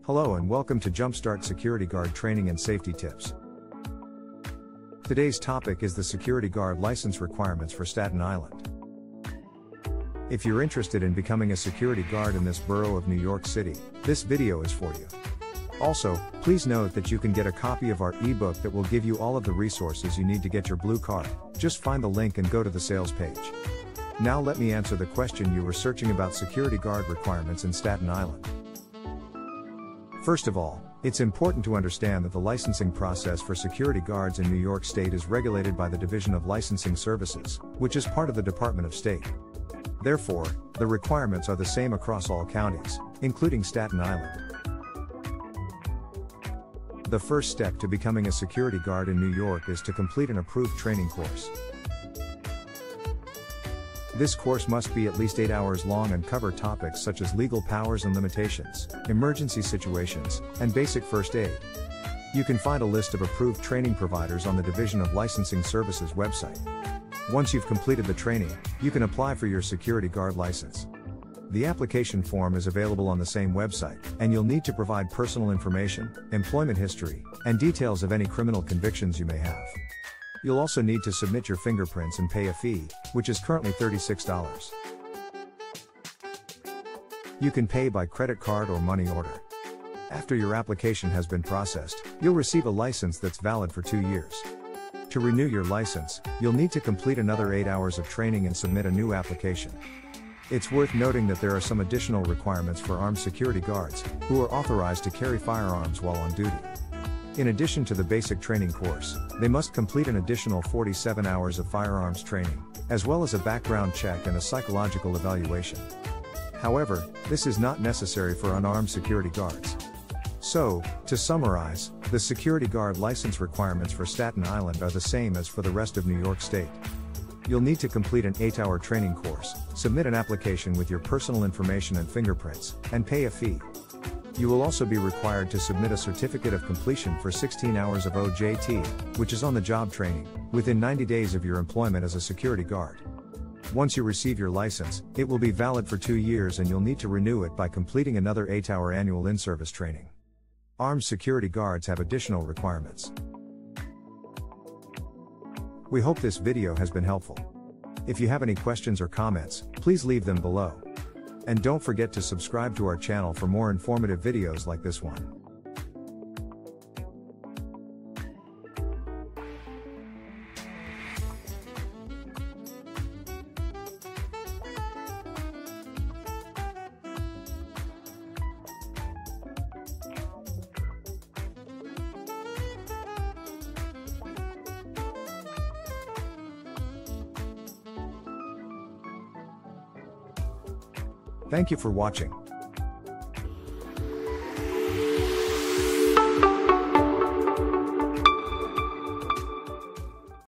Hello and welcome to Jumpstart Security Guard Training and Safety Tips. Today's topic is the Security Guard license requirements for Staten Island. If you're interested in becoming a security guard in this borough of New York City, this video is for you. Also, please note that you can get a copy of our ebook that will give you all of the resources you need to get your blue card. Just find the link and go to the sales page. Now let me answer the question you were searching about security guard requirements in Staten Island. First of all, it's important to understand that the licensing process for security guards in New York State is regulated by the Division of Licensing Services, which is part of the Department of State. Therefore, the requirements are the same across all counties, including Staten Island. The first step to becoming a security guard in New York is to complete an approved training course. This course must be at least 8 hours long and cover topics such as legal powers and limitations, emergency situations, and basic first aid. You can find a list of approved training providers on the Division of Licensing Services website. Once you've completed the training, you can apply for your security guard license. The application form is available on the same website, and you'll need to provide personal information, employment history, and details of any criminal convictions you may have. You'll also need to submit your fingerprints and pay a fee, which is currently $36. You can pay by credit card or money order. After your application has been processed, you'll receive a license that's valid for 2 years. To renew your license, you'll need to complete another 8 hours of training and submit a new application. It's worth noting that there are some additional requirements for armed security guards, who are authorized to carry firearms while on duty. In addition to the basic training course, they must complete an additional 47 hours of firearms training, as well as a background check and a psychological evaluation. However, this is not necessary for unarmed security guards. So, to summarize, the security guard license requirements for Staten Island are the same as for the rest of New York State. You'll need to complete an 8-hour training course, submit an application with your personal information and fingerprints, and pay a fee. You will also be required to submit a certificate of completion for 16 hours of OJT, which is on-the-job training, within 90 days of your employment as a security guard. Once you receive your license, it will be valid for 2 years and you'll need to renew it by completing another 8-hour annual in-service training. Armed security guards have additional requirements. We hope this video has been helpful. If you have any questions or comments, please leave them below. And don't forget to subscribe to our channel for more informative videos like this one. Thank you for watching.